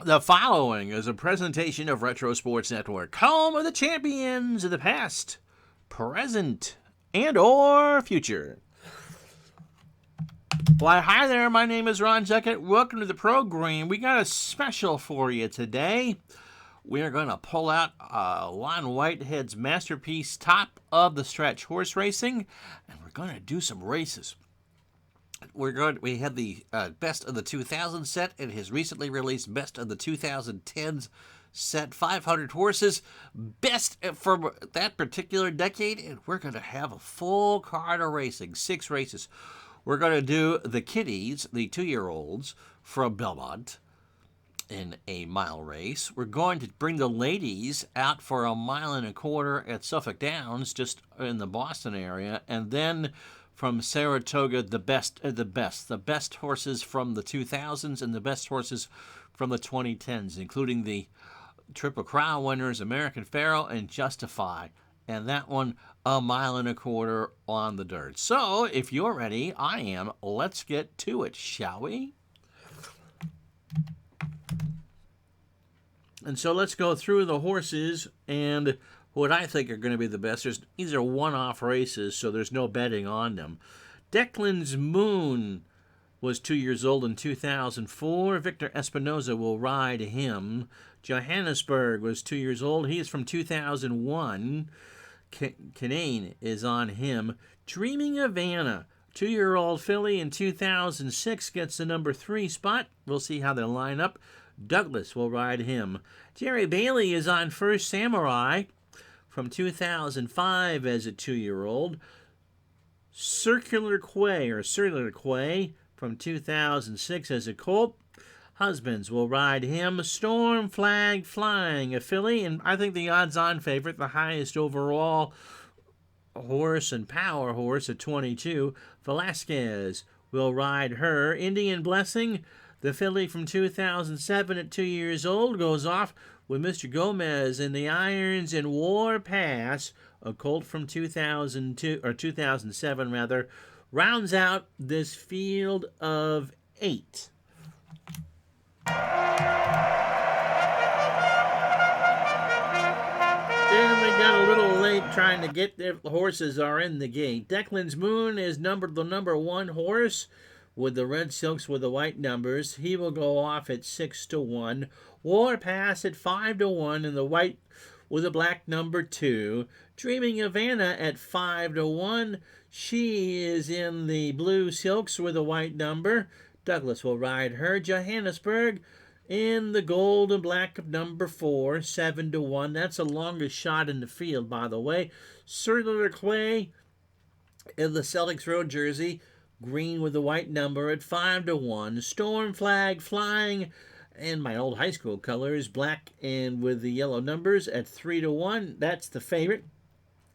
The following is a presentation of Retro Sports Network, home of the champions of the past, present, and or future. Why, hi there, my name is Ron Jeckett. Welcome to the program. We got a special for you today. We are going to pull out Lon Whitehead's masterpiece, Top of the Stretch Horse Racing, and we're going to do some races. We had the Best of the 2000 set and his recently released Best of the 2010s set, 500 horses, best from that particular decade, and we're going to have a full card of racing, 6 races. We're going to do the kiddies, the 2-year-olds from Belmont, in a mile race. We're going to bring the ladies out for a 1.25 miles at Suffolk Downs, just in the Boston area, and then from Saratoga, the best horses from the 2000s and the best horses from the 2010s, including the Triple Crown winners, American Pharoah and Justify, and that one 1.25 miles on the dirt. So, if you're ready, I am. Let's get to it, shall we? And so let's go through the horses and what I think are going to be the best. These are one-off races, so there's no betting on them. Declan's Moon was 2 years old in 2004. Victor Espinoza will ride him. Johannesburg was 2 years old. He is from 2001. Canaan is on him. Dreaming of Anna, 2-year-old filly in 2006, gets the number 3 spot. We'll see how they line up. Douglas will ride him. Jerry Bailey is on First Samurai from 2005 as a 2-year-old. Circular Quay from 2006 as a colt. Husbands will ride him. Storm Flag Flying, a filly, and I think the odds-on favorite, the highest overall horse and power horse at 22. Velasquez will ride her. Indian Blessing, the filly from 2007 at 2 years old, goes off with Mr. Gomez in the irons and War Pass, a colt from 2007 rather, rounds out this field of 8. Then we got a little late trying to get there. The horses are in the gate. Declan's Moon is the number 1 horse with the red silks with the white numbers. He will go off at 6-1. War Pass at 5-1 in the white with a black number 2. Dreaming of Anna at 5-1. She is in the blue silks with a white number. Douglas will ride her. Johannesburg in the gold and black of number 4, 7-1. That's the longest shot in the field, by the way. Circular Quay in the Celtics Road jersey, green with the white number at 5-1. Storm Flag Flying in my old high school colors, black and with the yellow numbers at 3-1. That's the favorite.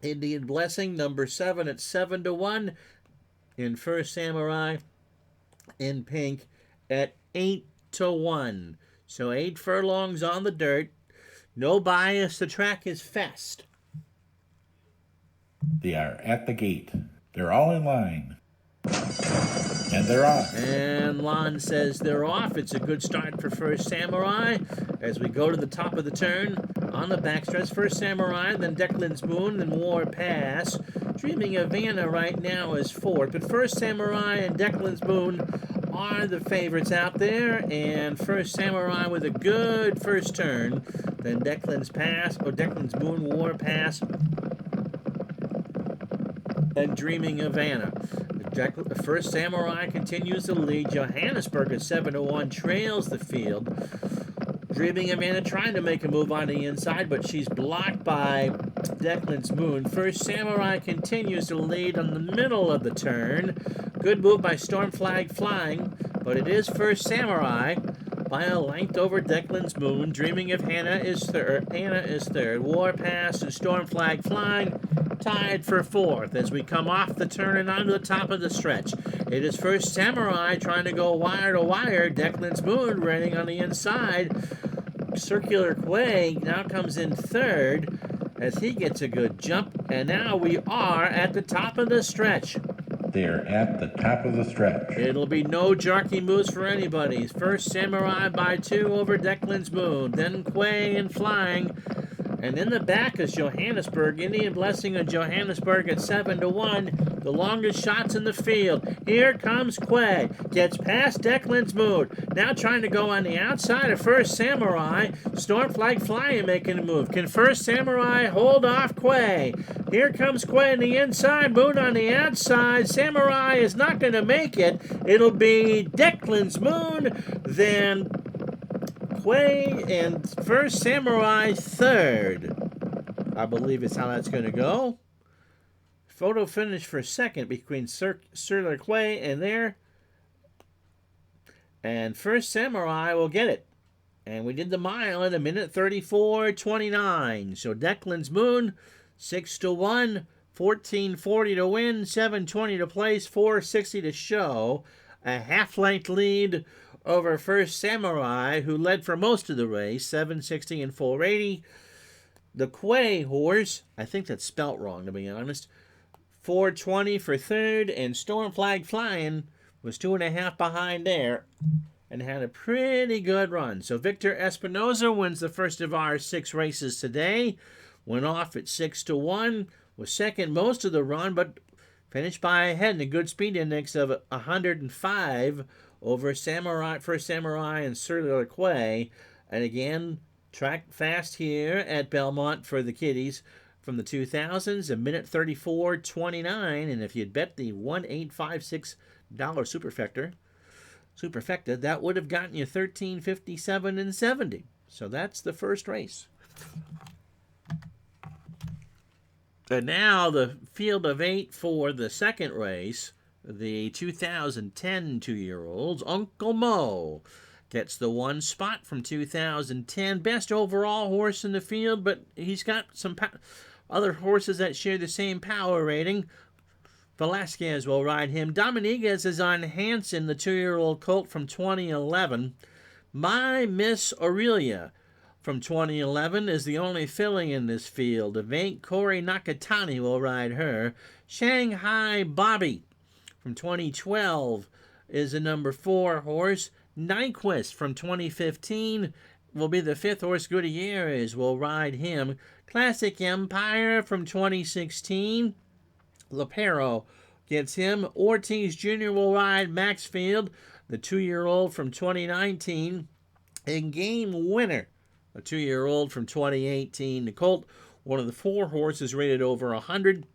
Indian Blessing, number 7 at 7-1. In First Samurai in pink at 8-1. So 8 furlongs on the dirt. No bias. The track is fast. They are at the gate. They're all in line. And they're off. And Lon says they're off. It's a good start for First Samurai as we go to the top of the turn on the backstretch. First Samurai, then Declan's Moon, then War Pass. Dreaming of Anna right now is 4th, but First Samurai and Declan's Moon are the favorites out there, and First Samurai with a good first turn, then Declan's Moon, War Pass, and Dreaming of Anna. The First Samurai continues to lead. Johannesburg at 7-1 trails the field. Dreaming of Anna trying to make a move on the inside, but she's blocked by Declan's Moon. First Samurai continues to lead on the middle of the turn. Good move by Storm Flag Flying, but it is First Samurai by a length over Declan's Moon. Dreaming of Hannah is third. War Pass and Storm Flag Flying tied for 4th as we come off the turn and onto the top of the stretch. It is First Samurai trying to go wire to wire. Declan's Moon running on the inside. Circular Quay now comes in 3rd as he gets a good jump. And now we are at the top of the stretch. They are at the top of the stretch. It'll be no jockey moves for anybody. First Samurai by 2 over Declan's Moon. Then Quay and Flying. And in the back is Johannesburg. Indian Blessing of Johannesburg at 7-1. The longest shots in the field. Here comes Quay. Gets past Declan's Moon. Now trying to go on the outside of First Samurai. Storm Flag Flying making a move. Can First Samurai hold off Quay? Here comes Quay on the inside. Moon on the outside. Samurai is not going to make it. It'll be Declan's Moon. Then Quay and First Samurai third. I believe is how that's going to go. Photo finish for second between Sir Quay and there. And First Samurai will get it. And we did the mile in 1:34:29. So Declan's Moon, 6-1, 14:40 to win, 7:20 to place, 4:60 to show. A half-length lead over First Samurai, who led for most of the race, 7:60 and 4:80. The Quay horse, I think that's spelt wrong to be honest, 4:20 for third, and Storm Flag Flying was 2.5 behind there and had a pretty good run. So Victor Espinoza wins the first of our 6 races today. Went off at 6-1, was second most of the run, but finished by a head in a good speed index of 105 over First Samurai and Sir Quay. And again, track fast here at Belmont for the kiddies from the 2000s, 1:34:29. And if you'd bet the $1,856 superfecta, that would have gotten you 13.57 and 70. So that's the first race. And now the field of 8 for the second race. The 2010 2-year-olds. Uncle Mo gets the 1 spot from 2010. Best overall horse in the field, but he's got some other horses that share the same power rating. Velasquez will ride him. Dominguez is on Hanson, the 2-year-old colt from 2011. My Miss Aurelia from 2011 is the only filly in this field. Event Corey Nakatani will ride her. Shanghai Bobby from 2012 is a number 4 horse. Nyquist from 2015 will be the 5th horse. Gutierrez will ride him. Classic Empire from 2016. Lapero gets him. Ortiz Jr. will ride Maxfield, the 2-year-old from 2019. And Game Winner, a 2-year-old from 2018. The colt, one of the 4 horses rated over 100.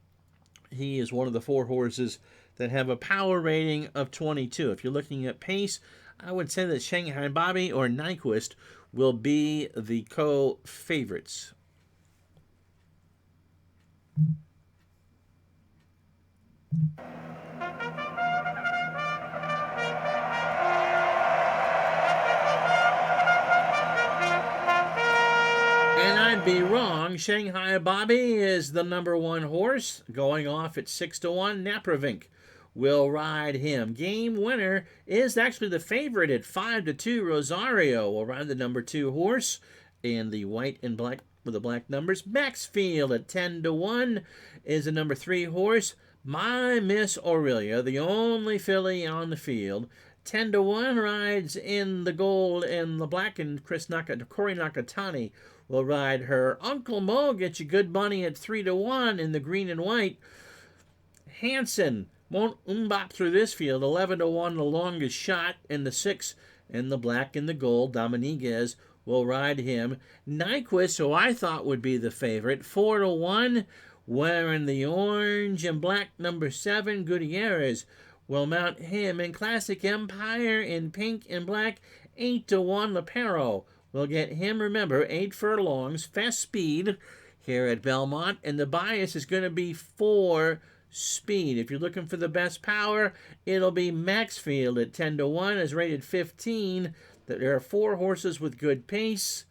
He is one of the 4 horses that have a power rating of 22. If you're looking at pace, I would say that Shanghai Bobby or Nyquist will be the co-favorites. And I'd be wrong. Shanghai Bobby is the number 1 horse, going off at 6-1. Napravink will ride him. Game Winner is actually the favorite at 5-2. Rosario will ride the number 2 horse in the white and black with the black numbers. Maxfield at 10-1 is the number 3 horse. My Miss Aurelia, the only filly on the field, 10-1 rides in the gold and the black, and Corey Nakatani will ride her. Uncle Mo gets you good money at 3-1 in the green and white. Hanson won't umbop through this field, 11-1 the longest shot, and the 6 in the black and the gold. Dominguez will ride him. Nyquist, who I thought would be the favorite, 4-1, wearing the orange and black number 7. Gutierrez will mount him. In Classic Empire in pink and black, 8-1. Lapero will get him. Remember, 8 furlongs, fast speed here at Belmont, and the bias is going to be 4 speed. If you're looking for the best power, it'll be Maxfield at 10-1, is rated 15. There are 4 horses with good pace.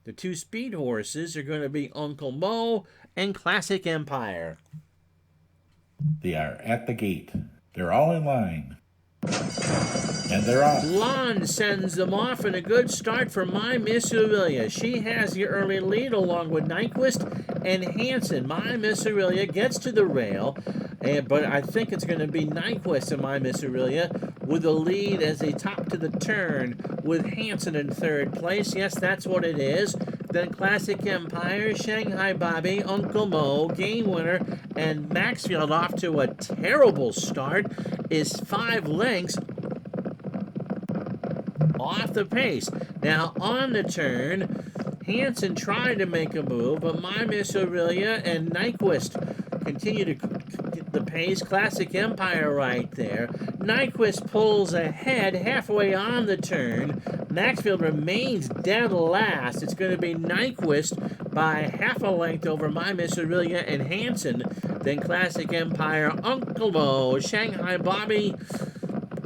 The 2 speed horses are going to be Uncle Mo and Classic Empire. They are at the gate. They're all in line. And they're off. Lon sends them off, and a good start for My Miss Aurelia. She has the early lead along with Nyquist and Hanson. My Miss Aurelia gets to the rail. But I think it's going to be Nyquist and My Miss Aurelia with the lead as they top to the turn with Hanson in third place. Yes, that's what it is. Then Classic Empire, Shanghai Bobby, Uncle Mo, Game Winner, and Maxfield off to a terrible start is 5 lengths off the pace. Now on the turn, Hanson tried to make a move, but My Miss Aurelia and Nyquist continue to get the pace. Classic Empire right there. Nyquist pulls ahead halfway on the turn. Maxfield remains dead last. It's going to be Nyquist by half a length over My Miss Aurelia and Hanson. Then Classic Empire, Uncle Mo, Shanghai Bobby,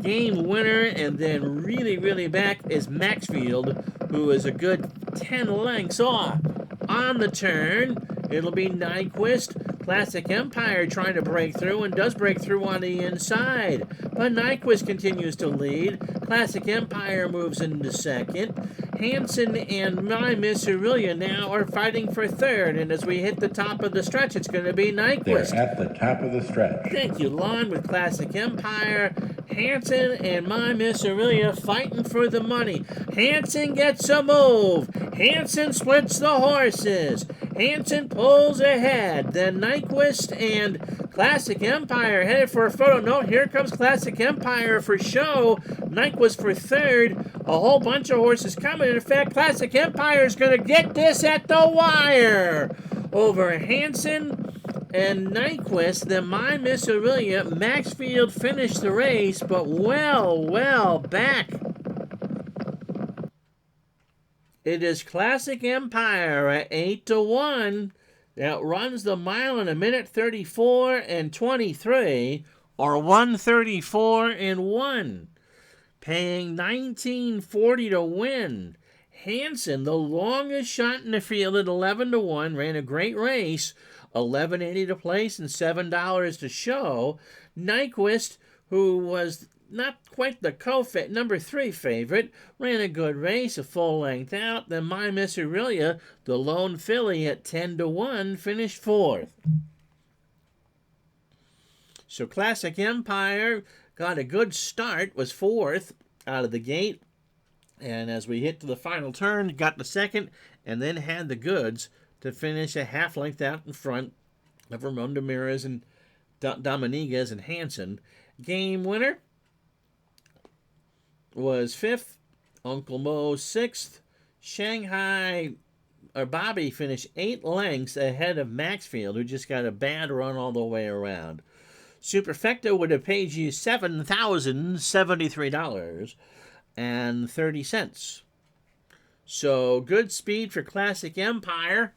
Game Winner, and then really back is Maxfield, who is a good 10 lengths off. On the turn, it'll be Nyquist. Classic Empire trying to break through and does break through on the inside. But Nyquist continues to lead. Classic Empire moves into second. Hanson and My Miss Aurelia now are fighting for third. And as we hit the top of the stretch, it's going to be Nyquist. They're at the top of the stretch. Thank you, Lon, with Classic Empire. Hanson and My Miss Aurelia fighting for the money. Hanson gets a move. Hanson splits the horses. Hanson pulls ahead. Then Nyquist and Classic Empire headed for a photo. No, here comes Classic Empire for show. Nyquist for third. A whole bunch of horses coming. In fact, Classic Empire is going to get this at the wire over Hanson and Nyquist. Then My Miss Aurelia. Maxfield finished the race, but well back. It is Classic Empire at 8-1 that runs the mile in 1:34 and 23, or 1:34 and 1, paying $19.40 to win. Hanson, the longest shot in the field at 11-1, ran a great race, $11.80 to place and $7 to show. Nyquist, who was not quite the number 3 favorite, ran a good race, a full length out. Then My Miss Aurelia, the lone filly at 10-1, finished 4th. So Classic Empire got a good start, was 4th out of the gate. And as we hit to the final turn, got the second, and then had the goods to finish a half length out in front of Ramon Ramirez and Dominguez and Hanson. Game Winner was 5th. Uncle Mo 6th. Bobby finished 8 lengths ahead of Maxfield, who just got a bad run all the way around. Superfecta would have paid you $7,073.30. So good speed for Classic Empire.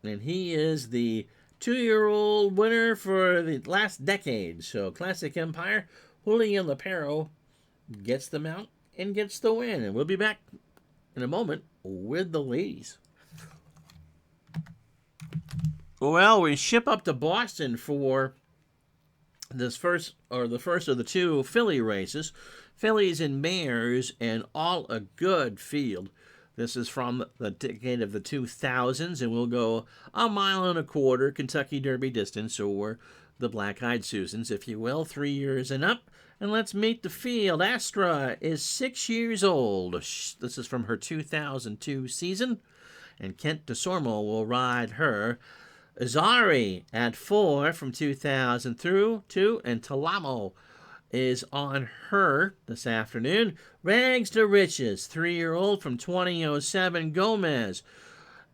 And he is the 2-year-old winner for the last decade. So Classic Empire, Julian Lepero gets the mount and gets the win. And we'll be back in a moment with the ladies. Well, we ship up to Boston for the first of the 2 filly races. Fillies and mares, and all a good field. This is from the decade of the 2000s, and we'll go 1.25 miles, Kentucky Derby distance, or the Black-Eyed Susans, if you will, 3 years and up. And let's meet the field. Astra is 6 years old. This is from her 2002 season, and Kent DeSormo will ride her. Azari at 4 from 2000 through 2, and Talamo is on her this afternoon. Rags to Riches, 3-year-old from 2007. Gomez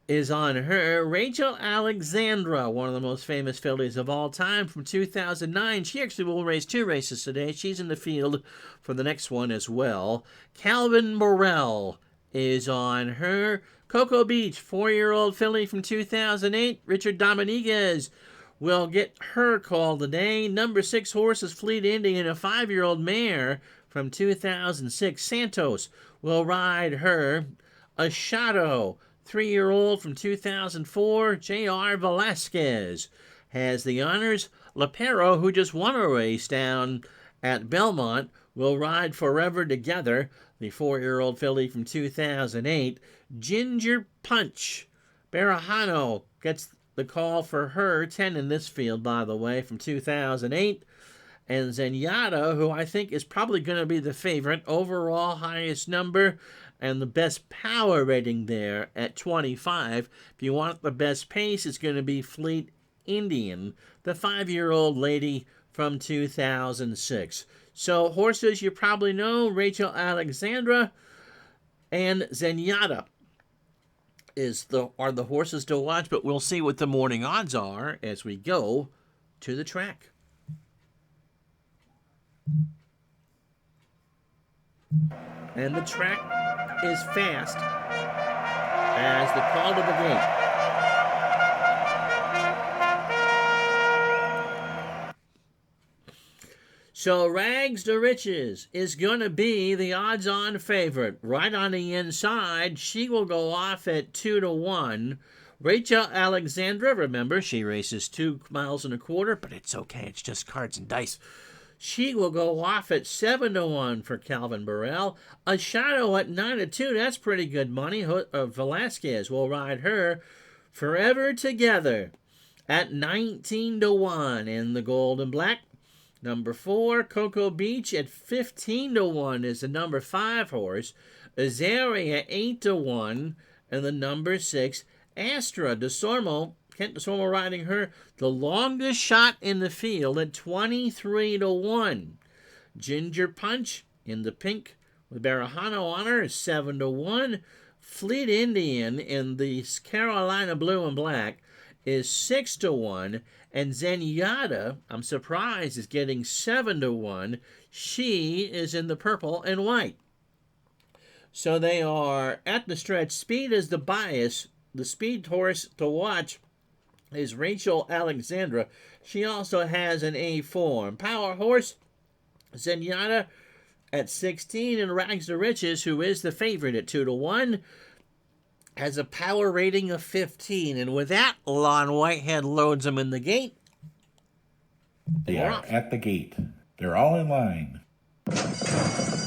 is on her. Rachel Alexandra, one of the most famous fillies of all time, from 2009. She actually will race 2 races today. She's in the field for the next one as well. Calvin Morell is on her. Cocoa Beach, 4-year-old filly from 2008. Richard Dominguez will get her call today. Number 6 horse is Fleet Indian, a 5-year-old mare from 2006. Santos will ride her. Ashado, 3-year-old from 2004. J.R. Velasquez has the honors. Lepero, who just won a race down at Belmont, will ride Forever Together, the 4-year-old filly from 2008. Ginger Punch, Barajano gets the call for her, 10 in this field, by the way, from 2008. And Zenyatta, who I think is probably going to be the favorite, overall highest number and the best power rating there at 25. If you want the best pace, it's going to be Fleet Indian, the 5-year-old lady from 2006. So horses you probably know, Rachel Alexandra and Zenyatta are the horses to watch, but we'll see what the morning odds are as we go to the track. And the track is fast as the call to the gate. So Rags to Riches is going to be the odds-on favorite. Right on the inside, she will go off at 2-1. Rachel Alexandra, remember, she races 2 miles and a quarter, but it's okay, it's just cards and dice. She will go off at 7-1 for Calvin Burrell. A Shadow at 9-2, that's pretty good money. Velasquez will ride her. Forever Together at 19-1 in the gold and black. Number 4, Cocoa Beach at 15-1 is the number 5 horse. Azari at 8-1, and the number 6, Astra DeSormo. Kent DeSormo riding her, the longest shot in the field at 23-1. Ginger Punch in the pink with Barahano on her is 7-1. Fleet Indian in the Carolina blue and black is 6-1. And Zenyatta, I'm surprised, is getting 7-1. She is in the purple and white. So they are at the stretch. Speed is the bias. The speed horse to watch is Rachel Alexandra. She also has an A form. Power horse, Zenyatta at 16, and Rags to Riches, who is the favorite at 2-1, has a power rating of 15. And with that, Lon Whitehead loads them in the gate. They are at the gate. They're all in line.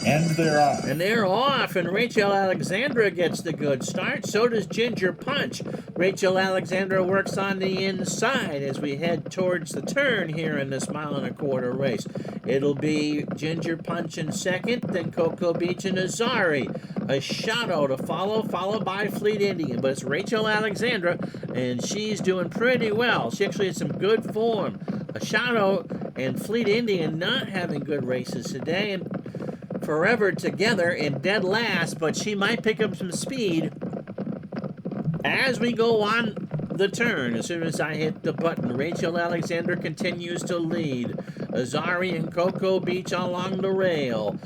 And they're off. And they're off, and Rachel Alexandra gets the good start. So does Ginger Punch. Rachel Alexandra works on the inside as we head towards the turn here in this 1.25-mile race. It'll be Ginger Punch in second, then Cocoa Beach and Azari. A Shadow to follow, followed by Fleet Indian. But it's Rachel Alexandra, and she's doing pretty well. She actually has some good form. A Shadow and Fleet Indian not having good races today, and Forever Together in dead last, but she might pick up some speed as we go on the turn. As soon as I hit the button, Rachel Alexander continues to lead. Azari and Cocoa Beach along the rail.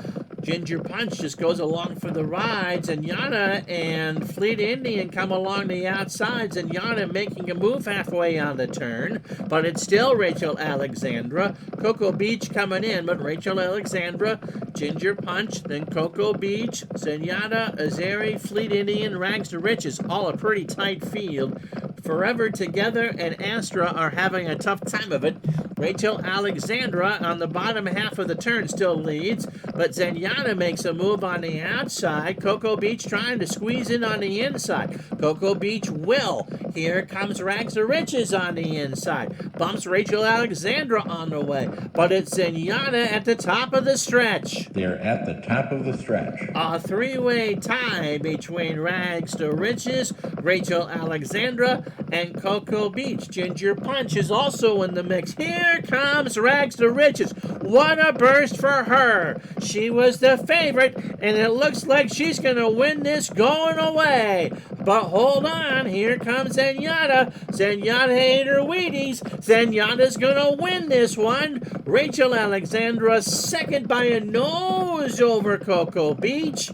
Ginger Punch just goes along for the ride. Zenyatta and Fleet Indian come along the outside. Zenyatta making a move halfway on the turn, but it's still Rachel Alexandra. Cocoa Beach coming in, but Rachel Alexandra, Ginger Punch, then Cocoa Beach, Zenyatta, Azari, Fleet Indian, Rags to Riches. All a pretty tight field. Forever Together and Astra are having a tough time of it. Rachel Alexandra on the bottom half of the turn still leads, but Zenyatta makes a move on the outside. Cocoa Beach trying to squeeze in on the inside. Cocoa Beach will. Here comes Rags to Riches on the inside. Bumps Rachel Alexandra on the way, but it's Zenyatta at the top of the stretch. They're at the top of the stretch. A 3-way tie between Rags to Riches, Rachel Alexandra, and Cocoa Beach. Ginger Punch is also in the mix. Here comes Rags to Riches. What a burst for her. She was the favorite, and it looks like she's going to win this going away. But hold on, here comes Zenyatta. Zenyatta ate her Wheaties. Zenyatta's going to win this one. Rachel Alexandra second by a nose over Cocoa Beach.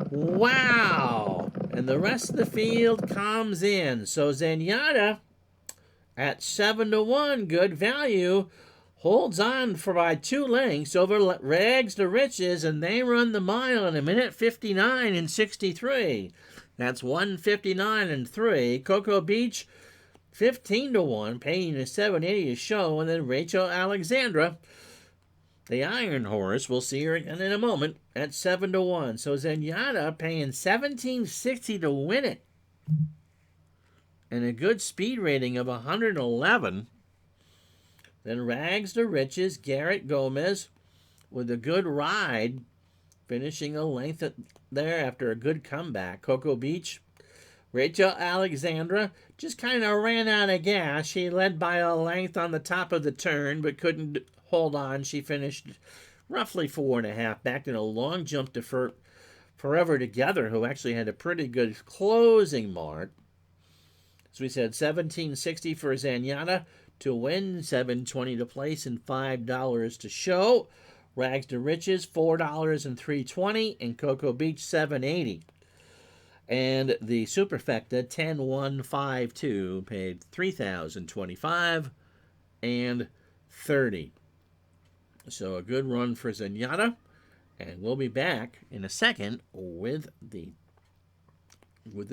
Wow. And the rest of the field comes in. So Zenyatta at 7-1, good value, holds on for by 2 lengths over Rags to Riches, and they run the mile in 1:59 and 63. That's 1:59 and 3. Cocoa Beach 15-1, paying a 780 a show, and then Rachel Alexandra, the Iron Horse, we'll see her again in a moment, at 7-1. So Zenyatta paying $17.60 to win it. and a good speed rating of 111. Then Rags to Riches, Garrett Gomez with a good ride, finishing a length there after a good comeback. Cocoa Beach, Rachel Alexandra just kind of ran out of gas. She led by a length on the top of the turn, but couldn't hold on. She finished roughly 4.5, back in a long jump to Forever Together, who actually had a pretty good closing mark. As we said, $17.60 for Zenyatta to win, $7.20 to place, and $5 to show. Rags to Riches, $4 and $3.20, and Cocoa Beach, $7.80. And the Superfecta, 10-1-5-2, paid $3,025 and $30. So a good run for Zenyatta, and we'll be back in a second with the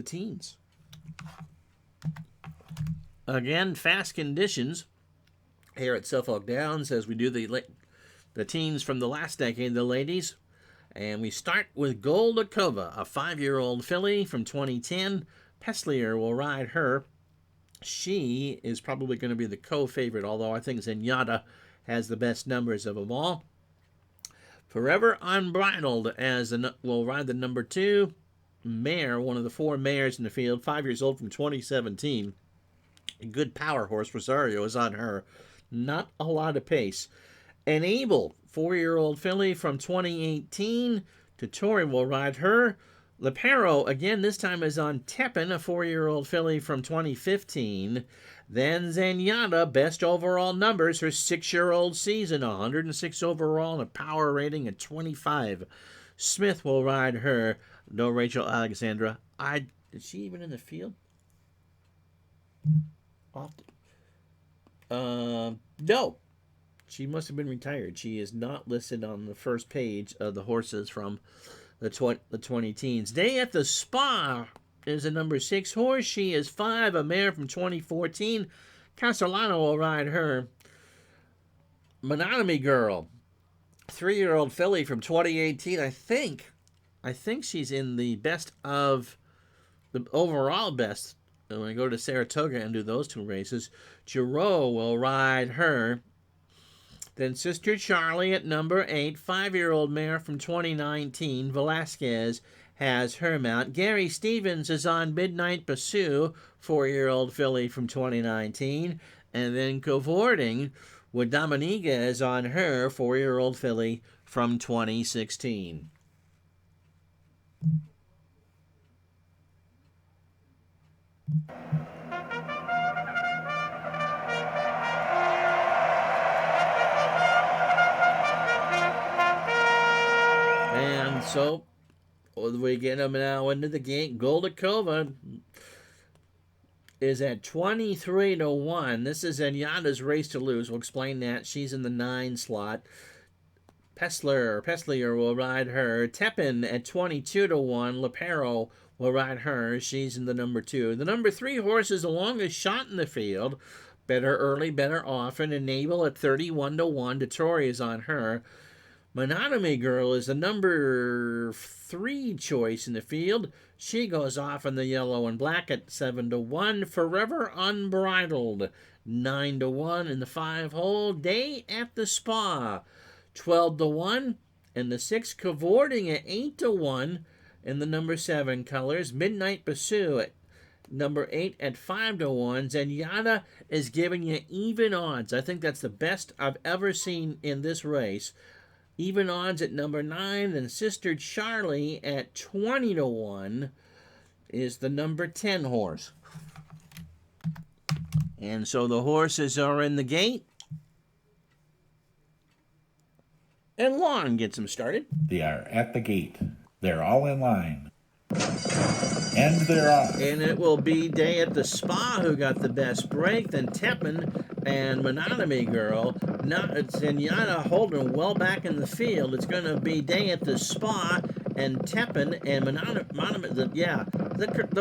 teens. Again, fast conditions here at Suffolk Downs as we do the teens from the last decade, the ladies. And we start with Goldacova, a 5-year-old filly from 2010. Peslier will ride her. She is probably going to be the co-favorite, although I think Zenyatta has the best numbers of them all. Forever Unbridled will ride the number 2 mare, one of the 4 mares in the field, 5 years old from 2017. A good power horse, Rosario, is on her. Not a lot of pace. Enable, 4-year-old filly from 2018. Tutori will ride her. Lepero, again, this time is on Tepin, a 4-year-old filly from 2015. Then Zenyatta, best overall numbers, her 6-year-old season, 106 overall and a power rating of 25. Smith will ride her. No Rachel Alexandra. Is she even in the field? No. She must have been retired. She is not listed on the first page of the horses from the 20 teens. Day at the Spa is a number 6 horse. She is 5, a mare from 2014. Castellano will ride her. Monogamy Girl, 3-year-old filly from 2018. I think she's in the best of the overall best. When I go to Saratoga and do those 2 races, Giroux will ride her. Then Sister Charlie at number 8, 5-year-old mare from 2019. Velasquez has her mount. Gary Stevens is on Midnight Bassoon, 4-year-old filly from 2019. And then Cavorting with Dominiguez on her, 4-year-old filly from 2016. And so we get them now into the gate. Goldacova is at 23-1. This is Zenyatta's race to lose. We'll explain that. She's in the 9 slot. Peslier will ride her. Tepin at 22-1. Lepero will ride her. She's in the number 2. The number 3 horse is the longest shot in the field. Better early, better often. Enable at 31-1. Detroit is on her. Monogamy Girl is the number 3 choice in the field. She goes off in the yellow and black at 7-1. Forever Unbridled, 9-1 in the 5-hole. Day at the Spa, 12-1. And the 6 Cavorting at 8-1 in the number 7 colors. Midnight Bassoon at number 8 at 5-1. Zenyatta is giving you even odds. I think that's the best I've ever seen in this race. Even odds at number 9, then Sister Charlie at 20-1 is the number 10 horse. And so the horses are in the gate. And Lon gets them started. They are at the gate. They're all in line. And they're off. And it will be Day at the Spa who got the best break, then Tepin and Monogamy Girl. It's Zenyatta holding well back in the field. It's going to be Day at the Spa and Tepin and the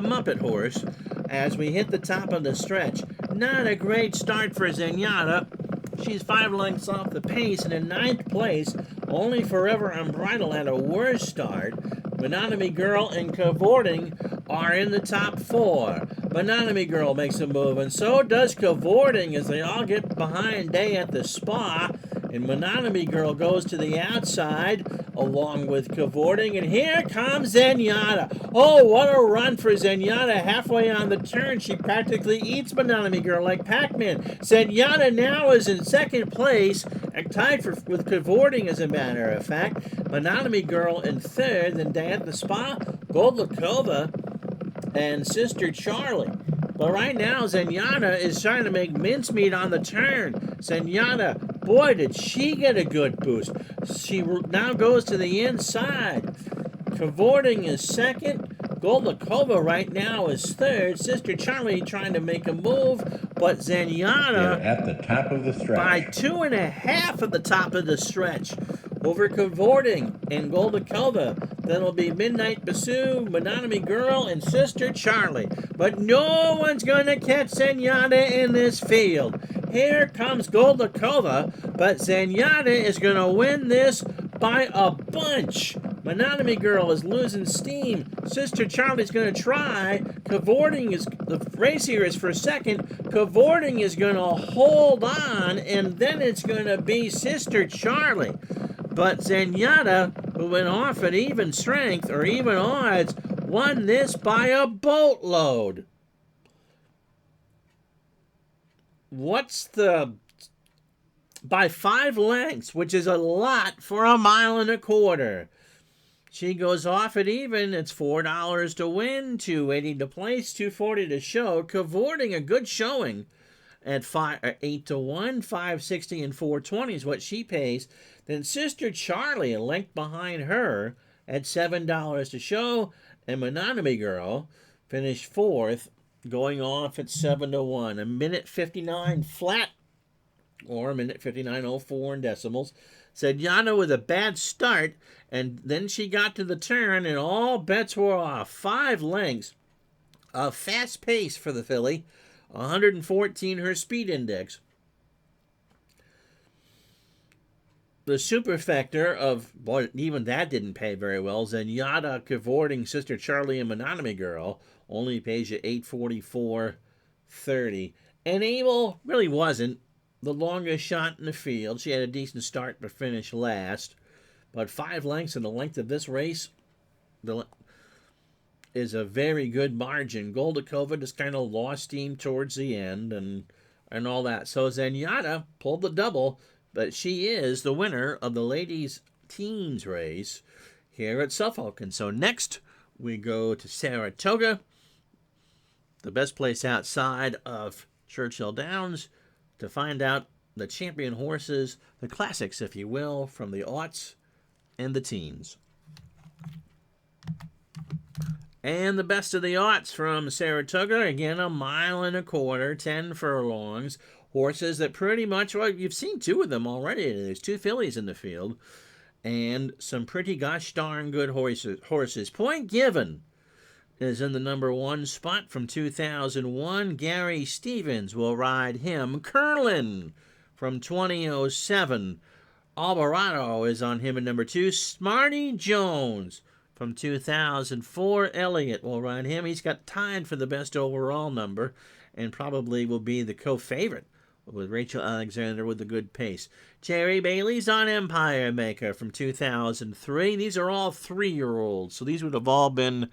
Muppet horse as we hit the top of the stretch. Not a great start for Zenyatta. She's 5 lengths off the pace and in 9th place. Only Forever Unbridled had a worse start. Monogamy Girl and Cavorting are in the top 4. Monogamy Girl makes a move, and so does Cavorting as they all get behind Day at the Spa. And Monogamy Girl goes to the outside along with Cavorting, and here comes Zenyatta. Oh, what a run for Zenyatta. Halfway on the turn, she practically eats Monogamy Girl like Pac-Man. Zenyatta now is in second place, tied with Cavorting, as a matter of fact. Monogamy Girl in third, then Day at the Spa, Goldlakova, and Sister Charlie. But right now, Zenyatta is trying to make mincemeat on the turn. Zenyatta, boy, did she get a good boost. She now goes to the inside. Cavorting is second. Goldlakova right now is third. Sister Charlie trying to make a move, but Zenyatta They're at the top of the by stretch. 2.5 at the top of the stretch over Cavorting and Goldlakova. That'll be Midnight Bassoon, Monogamy Girl, and Sister Charlie. But no one's going to catch Zenyatta in this field. Here comes Goldlakova, but Zenyatta is going to win this by a bunch. Monogamy Girl is losing steam. Sister Charlie's going to try. Cavorting is, the race here is for second. Cavorting is going to hold on, and then it's going to be Sister Charlie. But Zenyatta, who went off at even strength or even odds, won this by a boatload. By 5 lengths, which is a lot for a 1.25 miles. She goes off at even. It's $4 to win, $2.80 to place, $2.40 to show. Cavorting a good showing at 8 to 1, $5.60 and $4.20 is what she pays. Then Sister Charlie, a length behind her, at $7 to show, and Monogamy Girl finished fourth, going off at 7 to 1. A minute 59 flat, or a minute 59.04 in decimals. Zenyatta with a bad start, and then she got to the turn, and all bets were off. 5 lengths, a fast pace for the filly, 114 her speed index. The superfecta of, boy, even that didn't pay very well. Zenyatta, Cavorting, Sister Charlie, and Monogamy Girl only pays you $844.30. And Abel really wasn't the longest shot in the field. She had a decent start but finished last. But 5 lengths in the length of this race is a very good margin. Goldlakova just kind of lost steam towards the end and all that. So Zenyatta pulled the double, but she is the winner of the ladies' teens race here at Suffolk. And so next we go to Saratoga, the best place outside of Churchill Downs, to find out the champion horses, the classics, if you will, from the aughts and the teens. And the best of the aughts from Saratoga, again, 1.25 miles, 10 furlongs. Horses that pretty much, well, you've seen 2 of them already. There's 2 fillies in the field. And some pretty gosh darn good horses. Point Given is in the number 1 spot from 2001. Gary Stevens will ride him. Curlin from 2007. Alvarado is on him in number 2. Smarty Jones from 2004. Elliott will ride him. He's got tied for the best overall number and probably will be the co-favorite with Rachel Alexander with a good pace. Jerry Bailey's on Empire Maker from 2003. These are all 3-year-olds, so these would have all been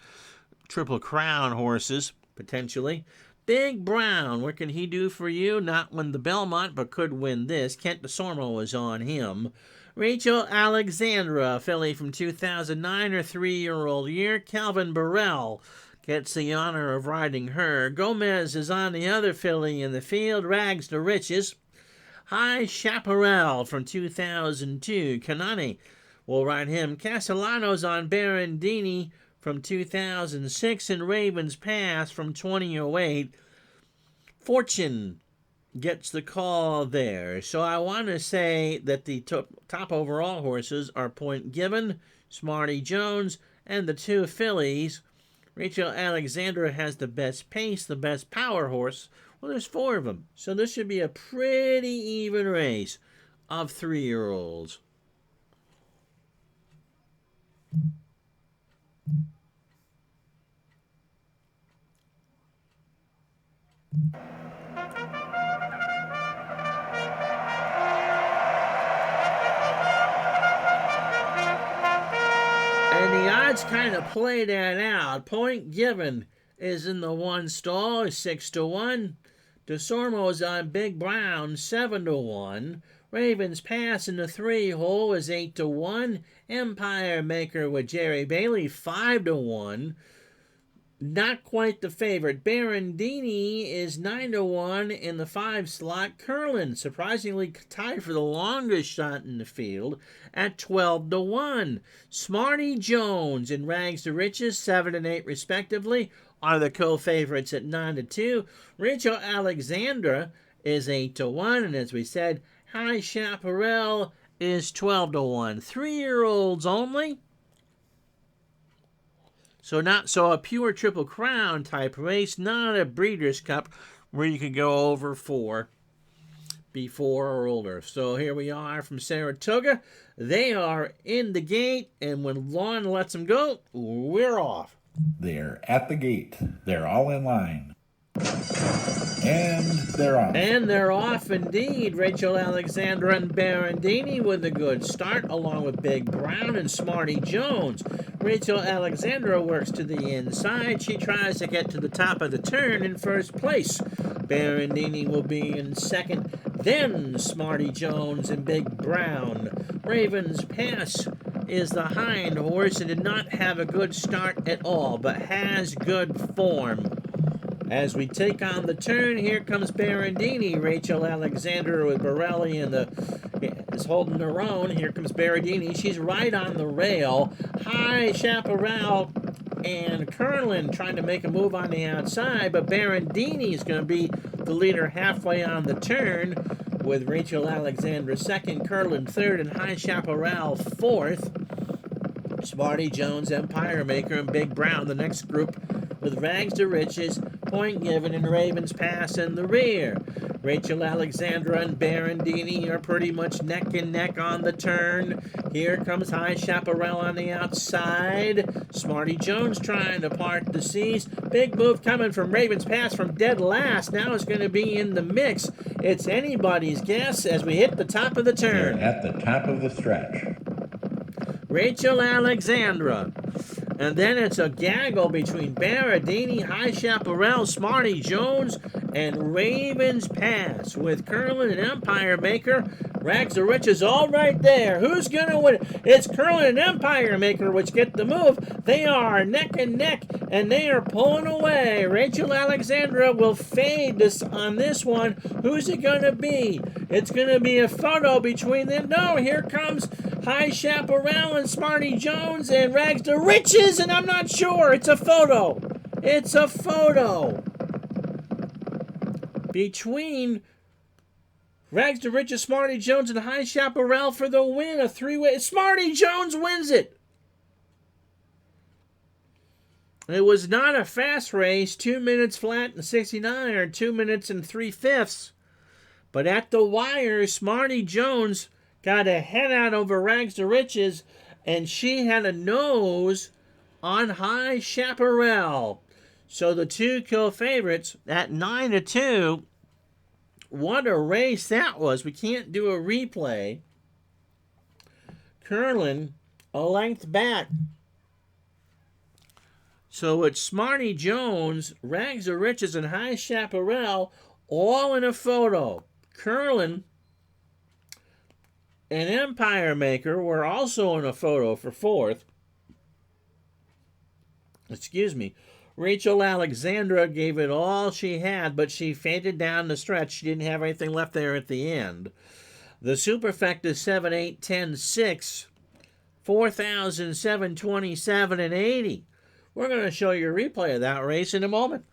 Triple Crown horses, potentially. Big Brown, what can he do for you? Not win the Belmont, but could win this. Kent DeSormo is on him. Rachel Alexandra, filly from 2009, her 3-year-old year. Calvin Burrell gets the honor of riding her. Gomez is on the other filly in the field. Rags to Riches. High Chaparral from 2002. Kanani will ride him. Castellanos on Berendini from 2006, and Ravens Pass from 2008. Fortune gets the call there. So I want to say that the top overall horses are Point Given, Smarty Jones, and the 2 fillies. Rachel Alexandra has the best pace, the best power horse. Well, there's 4 of them. So this should be a pretty even race of 3-year-olds. let's kind of play that out. Point Given is in the 1 stall, 6-1. DeSormo's on Big Brown, 7-1. Ravens Pass in the 3 hole is 8-1. Empire Maker with Jerry Bailey, 5-1. Not quite the favorite. Barandini is 9-1 in the 5 slot. Curlin, surprisingly tied for the longest shot in the field at 12-1. Smarty Jones and Rags to Riches, 7 and 8 respectively, are the co-favorites at 9-2. Rachel Alexandra is 8-1, and as we said, High Chaparral is 12-1. 3-year-olds only. So a pure Triple Crown type race, not a Breeders' Cup where you could go over 4 before or older. So here we are from Saratoga. They are in the gate, and when Lon lets them go, we're off. They're at the gate. They're all in line. And they're off. And they're off indeed. Rachel Alexandra and Barandini with a good start, along with Big Brown and Smarty Jones. Rachel Alexandra works to the inside. She tries to get to the top of the turn in first place. Barandini will be in second. Then Smarty Jones and Big Brown. Ravens Pass is the hind horse and did not have a good start at all, but has good form. As we take on the turn, here comes Barandini. Rachel Alexander with Borelli is holding her own. Here comes Barandini. She's right on the rail. High Chaparral and Curlin trying to make a move on the outside, but Barandini is going to be the leader halfway on the turn, with Rachel Alexandra second, Curlin third, and High Chaparral fourth. Smarty Jones, Empire Maker, and Big Brown, the next group, with Rags to Riches, Point Given, and Ravens Pass in the rear. Rachel Alexandra and Barandini are pretty much neck and neck on the turn. Here comes High Chaparral on the outside. Smarty Jones trying to part the seas. Big move coming from Ravens Pass from dead last. Now it's going to be in the mix. It's anybody's guess as we hit the top of the turn. They're at the top of the stretch. Rachel Alexandra. And then it's a gaggle between Barandini, High Chaparral, Smarty Jones, and Ravens Pass, with Curlin and Empire Maker. Rags to Riches all right there. Who's going to win? It's Curlin and Empire Maker which get the move. They are neck and neck, and they are pulling away. Rachel Alexandra will fade on this one. Who's it going to be? It's going to be a photo between them. No, here comes High Chaparral and Smarty Jones and Rags to Riches, and I'm not sure. It's a photo. It's a photo between Rags to Riches, Smarty Jones, and High Chaparral for the win. A 3-way. Smarty Jones wins it. It was not a fast race, 2 minutes flat and 69, or 2 minutes and 3/5. But at the wire, Smarty Jones got a head out over Rags to Riches, and she had a nose on High Chaparral. So the two co-favorites at 9-2. What a race that was. We can't do a replay. Curlin a length back. So it's Smarty Jones, Rags to Riches, and High Chaparral all in a photo. Curlin and Empire Maker were also in a photo for fourth. Excuse me. Rachel Alexandra gave it all she had, but she fainted down the stretch. She didn't have anything left there at the end. The Superfecta 7, 8, 10, 6, 4,727 and 80. We're going to show you a replay of that race in a moment.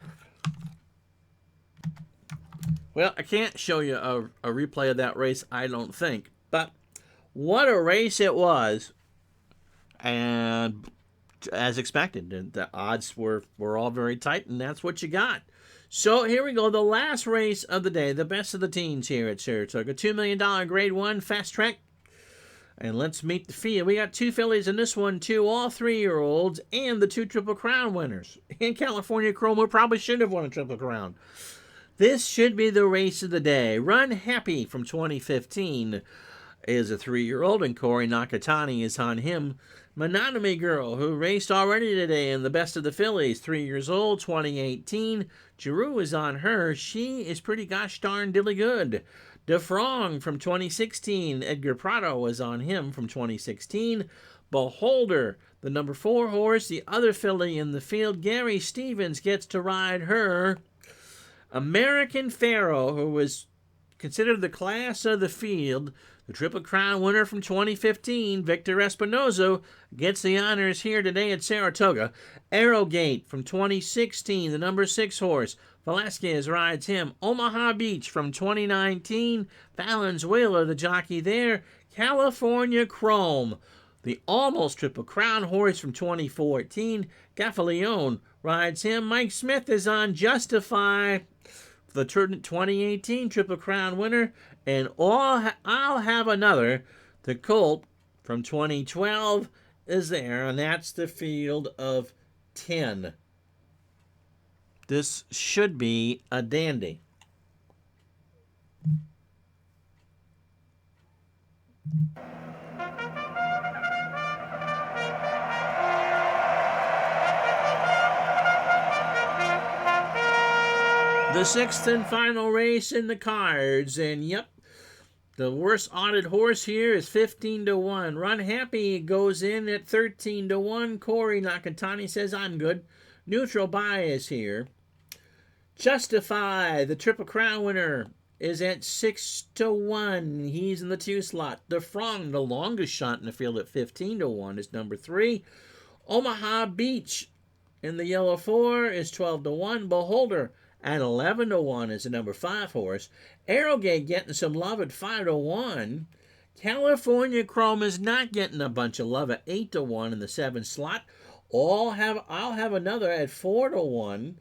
Well, I can't show you a replay of that race, I don't think. But what a race it was. And as expected, the odds were all very tight, and that's what you got. So here we go, the last race of the day, the best of the teens here at Saratoga. $2 million Grade 1 Fast Track. And let's meet the field. We got 2 fillies in this one, too, all 3-year-olds, and the 2 Triple Crown winners. In California Chrome, who probably should have won a Triple Crown. This should be the race of the day. Run Happy from 2015 is a 3-year-old, and Corey Nakatani is on him. Monogamy Girl, who raced already today in the Best of the Fillies, 3 years old, 2018. Giroux is on her. She is pretty gosh darn dilly good. DeFrong from 2016. Edgar Prado was on him from 2016. Beholder, the number 4 horse, the other filly in the field. Gary Stevens gets to ride her. American Pharaoh, who was considered the class of the field, the Triple Crown winner from 2015, Victor Espinoza, gets the honors here today at Saratoga. Arrowgate from 2016, the number 6 horse. Velasquez rides him. Omaha Beach from 2019, Valenzuela, the jockey there. California Chrome, the almost Triple Crown horse from 2014, Gaffaleone rides him. Mike Smith is on Justify, the 2018 Triple Crown winner, and I'll Have Another, the colt from 2012, is there, and that's the field of 10. This should be a dandy. The 6th and final race in the cards, and yep, the worst odded horse here is 15-1. Run Happy goes in at 13-1. Corey Nakatani says, I'm good. Neutral bias here. Justify, the Triple Crown winner, is at 6-1. He's in the 2 slot. DeFrong, the longest shot in the field at 15-1, is number 3. Omaha Beach in the yellow 4 is 12-1. Beholder at 11-1 is the number 5 horse. Arrowgate getting some love at 5-1. California Chrome is not getting a bunch of love at 8-1 in the 7 slot. I'll Have Another at 4-1.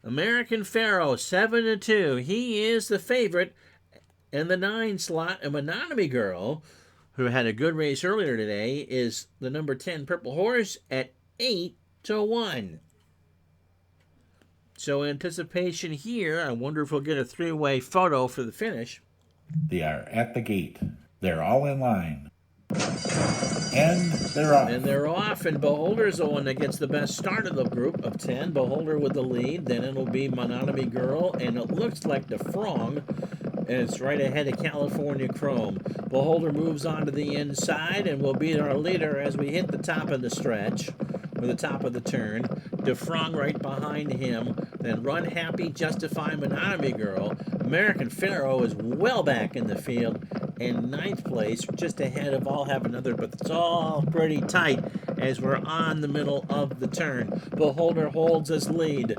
American Pharaoh 7-2. He is the favorite in the 9 slot. And Monogamy Girl, who had a good race earlier today, is the number 10 purple horse at 8-1. So anticipation here. I wonder if we'll get a 3-way photo for the finish. They are at the gate. They're all in line. And they're off. And they're off, and Beholder's the one that gets the best start of the group of 10. Beholder with the lead, then it'll be Monogamy Girl, and it looks like DeFrong is right ahead of California Chrome. Beholder moves on to the inside and will be our leader as we hit the top of the stretch, or the top of the turn. DeFrong right behind him, then Run Happy, Justify, Monogamy Girl. American Pharaoh is well back in the field, in 9th place, just ahead of I'll Have Another, but it's all pretty tight as we're on the middle of the turn. Beholder holds his lead.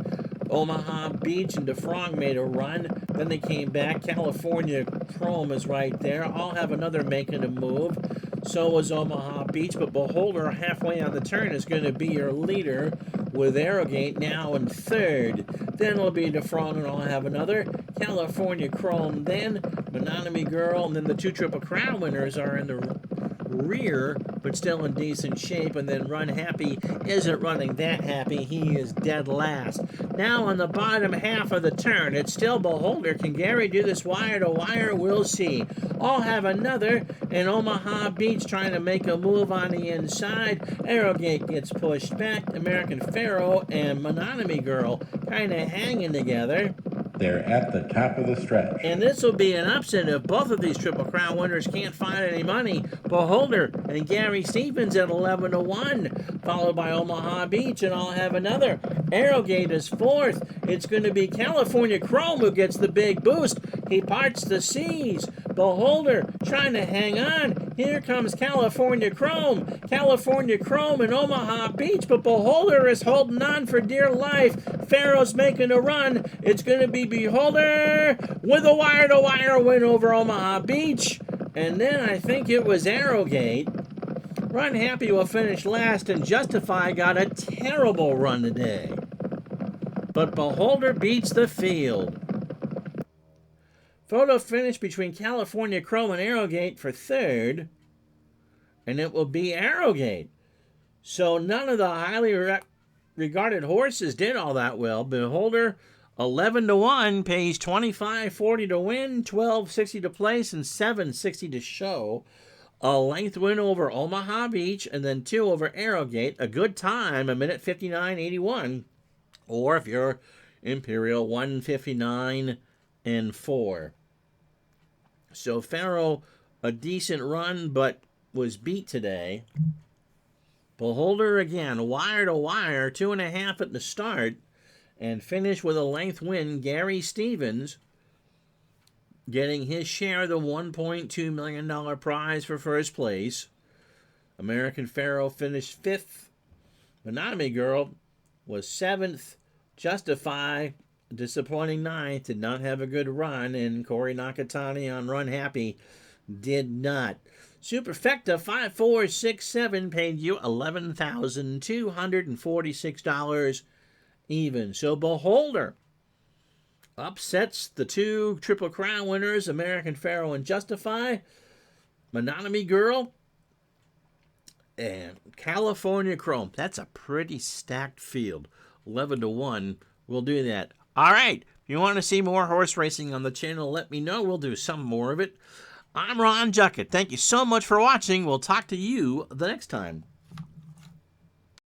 Omaha Beach and DeFrong made a run. Then they came back. California Chrome is right there. I'll Have Another making a move. So was Omaha Beach, but Beholder halfway on the turn is going to be your leader, with Arrowgate now in 3rd. Then it'll be DeFrong and I'll Have Another. California Chrome then, Monogamy Girl, and then the 2 Triple Crown winners are in the rear, but still in decent shape. And then Run Happy isn't running that happy. He is dead last. Now on the bottom half of the turn, it's still Beholder. Can Gary do this wire to wire? We'll see. I'll Have Another, and Omaha Beach trying to make a move on the inside. Arrowgate gets pushed back. American Pharaoh and Monogamy Girl kind of hanging together. They're at the top of the stretch. And this will be an upset if both of these Triple Crown winners can't find any money. Beholder and Gary Stevens at 11-1, followed by Omaha Beach and I'll Have Another. Arrowgate is 4th. It's going to be California Chrome who gets the big boost. He parts the seas. Beholder trying to hang on. Here comes California Chrome. California Chrome and Omaha Beach, but Beholder is holding on for dear life. Pharaoh's making a run. It's going to be Beholder with a wire-to-wire win over Omaha Beach. And then I think it was Arrowgate. Run Happy will finish last, and Justify got a terrible run today. But Beholder beats the field. Photo finish between California Chrome and Arrowgate for 3rd. And it will be Arrowgate. So none of the highly regarded horses did all that well. Beholder 11-1 pays $25.40 to win, $12.60 to place, and $7.60 to show. A length win over Omaha Beach, and then 2 over Arrowgate. A good time, 1:59.81. Or if you're Imperial, 1:59.4. So Faro, a decent run, but was beat today. Beholder again, wire to wire, 2.5 at the start, and finished with a length win. Gary Stevens getting his share of the $1.2 million prize for first place. American Pharaoh finished 5th. Monogamy Girl was 7th. Justify, disappointing 9th, did not have a good run, and Corey Nakatani on Run Happy did not. Superfecta 5467 paid you $11,246 even. So Beholder upsets the 2 Triple Crown winners, American Pharaoh and Justify, Monogamy Girl, and California Chrome. That's a pretty stacked field. 11-1. We'll do that. All right. If you want to see more horse racing on the channel, let me know. We'll do some more of it. I'm Ron Juckett. Thank you so much for watching. We'll talk to you the next time.